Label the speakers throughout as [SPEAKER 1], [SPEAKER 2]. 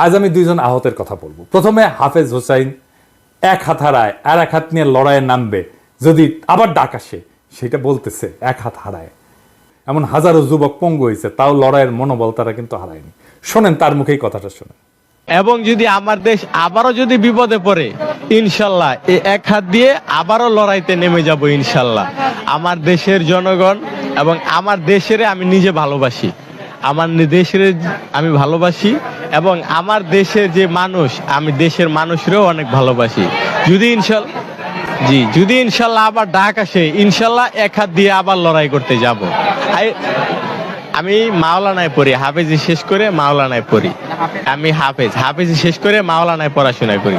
[SPEAKER 1] আজ আমি দুইজন আহতের কথা বলবো। প্রথমে হাফেজ হোসাইন এক হাত হারায় আর এক হাত নিয়ে লড়াইয়ে নামবে, যদি আবার ডাক আসে সেটা বলতেছে এক হাত হারায়। এমন হাজারো যুবক পঙ্গু হয়েছে, তাও লড়াইয়ের মনোবল তারা কিন্তু হারায়নি। শোনেন তার মুখেই কথাটা শোনেন।
[SPEAKER 2] এবং যদি আমার দেশ আবারও যদি বিপদে পড়ে, ইনশাল্লাহ এই এক হাত দিয়ে আবারও লড়াইতে নেমে যাব ইনশাল্লাহ। আমার দেশের জনগণ এবং আমার দেশের আমি নিজে ভালোবাসি, আমার দেশের আমি ভালোবাসি এবং আমার দেশের যে মানুষ, আমি দেশের মানুষেরও অনেক ভালোবাসি। যদি ইনশাল্লাহ আবার ডাক আসে, ইনশাল্লাহ এক হাত দিয়ে আবার লড়াই করতে যাব। আমি মাওলানায় পড়ি, হাফেজি শেষ করে মাওলানায় পড়ি। আমি হাফেজি শেষ করে মাওলানায় পড়াশোনা করি।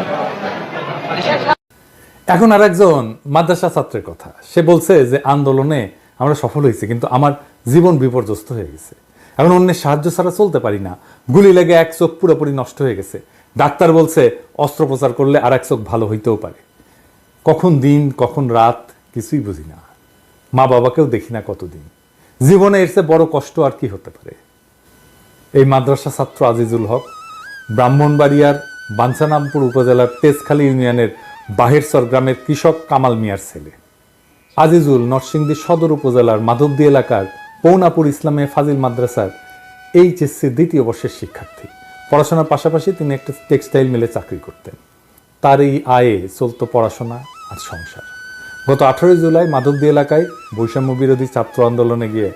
[SPEAKER 1] এখন আর একজন মাদ্রাসা ছাত্রের কথা, সে বলছে যে আন্দোলনে আমরা সফল হয়েছি, কিন্তু আমার জীবন বিপর্যস্ত হয়ে গেছে। এখন অন্যের সাহায্য ছাড়া চলতে পারি না, গুলি লেগে এক চোখ পুরোপুরি নষ্ট হয়ে গেছে। ডাক্তার বলছে অস্ত্রোপচার করলে আর এক চোখ ভালো হইতেও পারে। কখন দিন কখন রাত কিছুই বুঝি না, মা বাবাকেও দেখি না কতদিন। জীবনে এর চেয়ে বড় কষ্ট আর কি হতে পারে। এই মাদ্রাসা ছাত্র আজিজুল হক ব্রাহ্মণবাড়িয়ার বাঞ্ছারামপুর উপজেলার তেজখালী ইউনিয়নের বাহেরচর গ্রামের কৃষক কামাল মিয়ার ছেলে। আজিজুল নরসিংদী সদর উপজেলার মাধবদী এলাকার পৌনাপুর ইসলামে ফাজিল মাদ্রাসার এইচএসসি দ্বিতীয় বর্ষের শিক্ষার্থী। পড়াশোনার পাশাপাশি তিনি একটা টেক্সটাইল মিলে চাকরি করতেন। তার এই আয়ে চলত পড়াশোনা আর সংসার। গত 18 জুলাই মাধবদী এলাকায় বৈষম্য বিরোধী ছাত্র আন্দোলনে গিয়ে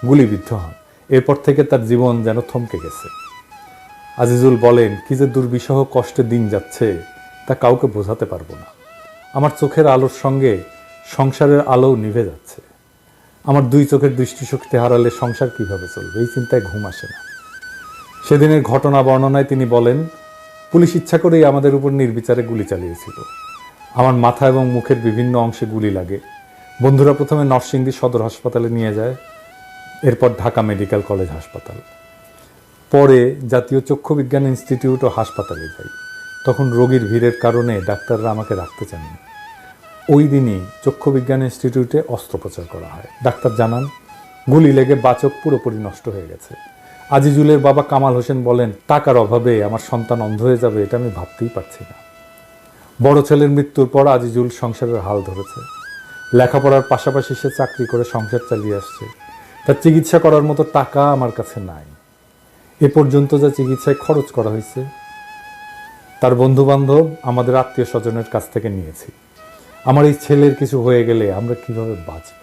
[SPEAKER 1] গুলিবিদ্ধ হন। এরপর থেকে তার জীবন যেন থমকে গেছে। আজিজুল বলেন, কি যে দুর্বিষহ কষ্টে দিন যাচ্ছে তা কাউকে বোঝাতে পারবো না। আমার চোখের আলোর সঙ্গে সংসারের আলোও নিভে যাচ্ছে। আমার দুই চোখের দৃষ্টিশক্তি হারালে সংসার কিভাবে চলবে, এই চিন্তায় ঘুম আসে না। সেদিনের ঘটনা বর্ণনায় তিনি বলেন, পুলিশ ইচ্ছা করেই আমাদের উপর নির্বিচারে গুলি চালিয়েছিল। আমার মাথা এবং মুখের বিভিন্ন অংশে গুলি লাগে। বন্ধুরা প্রথমে নরসিংদী সদর হাসপাতালে নিয়ে যায়, এরপর ঢাকা মেডিকেল কলেজ হাসপাতাল, পরে জাতীয় চক্ষু বিজ্ঞান ইনস্টিটিউট ও হাসপাতালে যাই। তখন রোগীর ভিড়ের কারণে ডাক্তাররা আমাকে রাখতে চাননি। ওই দিনই চক্ষু বিজ্ঞান ইনস্টিটিউটে অস্ত্রোপচার করা হয়। ডাক্তার জানান, গুলি লেগে বাচক পুরোপুরি নষ্ট হয়ে গেছে। আজিজুলের বাবা কামাল হোসেন বলেন, টাকার অভাবে আমার সন্তান অন্ধ হয়ে যাবে এটা আমি ভাবতেই পারছি না। বড় ছেলের মৃত্যুর পর আজিজুল সংসারের হাল ধরেছে। লেখাপড়ার পাশাপাশি সে চাকরি করে সংসার চালিয়ে আসছে। তার চিকিৎসা করার মতো টাকা আমার কাছে নাই। এ পর্যন্ত যা চিকিৎসায় খরচ করা হয়েছে তার বন্ধু বান্ধব, আমাদের আত্মীয় স্বজনের কাছ থেকে নিয়েছি। আমার এই ছেলের কিছু হয়ে গেলে আমরা কিভাবে বাঁচব?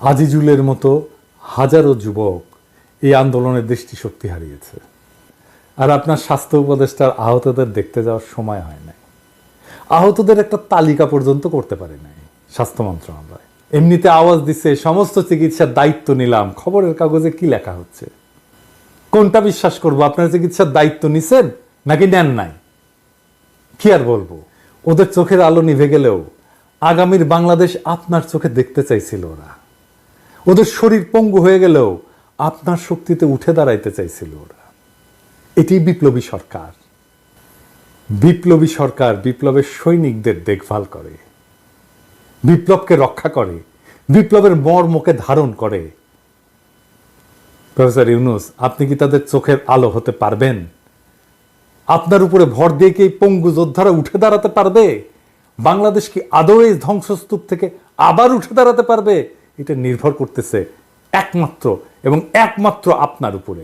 [SPEAKER 1] আজিজুলের মতো হাজারো যুবক এই আন্দোলনের দৃষ্টিশক্তি হারিয়েছে। আর আপনার স্বাস্থ্য উপদেষ্টার আহতদের দেখতে যাওয়ার সময় হয় নাই। আহতদের একটা তালিকা পর্যন্ত করতে পারে নাই স্বাস্থ্য মন্ত্রণালয়। এমনিতে আওয়াজ দিচ্ছে সমস্ত চিকিৎসার দায়িত্ব নিলাম, খবরের কাগজে কি লেখা হচ্ছে? কোনটা বিশ্বাস করবো? আপনার চিকিৎসার দায়িত্ব নিছেন নাকি নেন নাই? কি আর বলবো। ওদের চোখের আলো নিভে গেলেও আগামীর বাংলাদেশ আপনার চোখে দেখতে চাইছিল ওরা। ওদের শরীর পঙ্গু হয়ে গেলেও আপনার শক্তিতে উঠে দাঁড়াইতে চাইছিল ওরা। এটি বিপ্লবী সরকার। বিপ্লবী সরকার বিপ্লবের সৈনিকদের দেখভাল করে, বিপ্লবকে রক্ষা করে, বিপ্লবের মর্মকে ধারণ করে। প্রফেসর ইউনূস, আপনি কি তাদের চোখের আলো হতে পারবেন? আপনার উপরে ভর দিয়ে কি পঙ্গু যোদ্ধারা উঠে দাঁড়াতে পারবে? বাংলাদেশ কি আদৌ এই ধ্বংসস্তূপ থেকে আবার উঠে দাঁড়াতে পারবে? এটা নির্ভর করতেছে একমাত্র এবং একমাত্র আপনার উপরে।